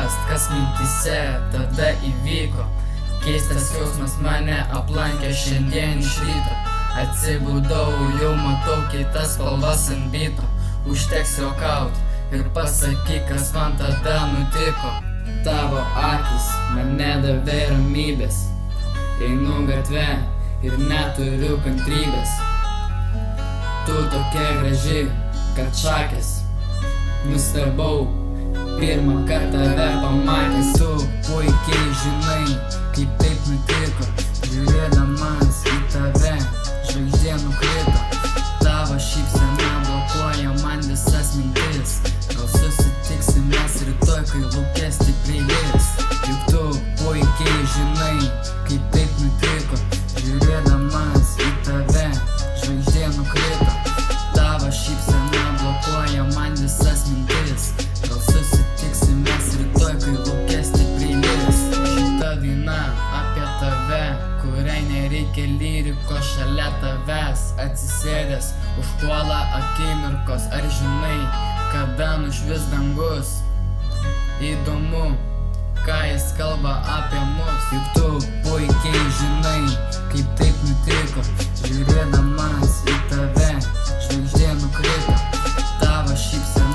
suprast, kas mintyse tada įvyko. Keistas jausmas mane aplankė šiandien iš ryto. Atsibudau, jau matau kitas spalvas ant byto. Užteks juokaut ir pasakyk, kas man tada nutiko. Tavo akis man nedavė ramybės. Einu gatve ir neturiu kantrybės. Tu tokia graži, kad šakės. Nustebau, pirmą kartą tave pamatęs. Tu puikiai žinai, kaip taip nutiko. Žiūrėdamas į tave, žvaigždė nukrito. Tavo šypsena blokuoja man visas mintis. Gal susitiksim mes rytoj, kai lauke stipriai lis. Juk tu puikiai žinai, kaip taip nutiko. Žiūrėdamas į tave, žvaigždė nukrito. Tavo šypsena blokuoja man visas mintis. Gal susitiksim mes rytoj, kai lauke stipriai lis. Šita daina apie tave, kuriai nereikia lyrikos šalia tavęs. Atsisėdęs užpuola akimirkos. Ar žinai, kada nušvis dangus? Įdomu, ką jis kalba apie mus. Juk tu puikiai žinai, kaip taip nutiko. Žiūrėdamas į tave, žvaigždė nukrito. Tavo šypsena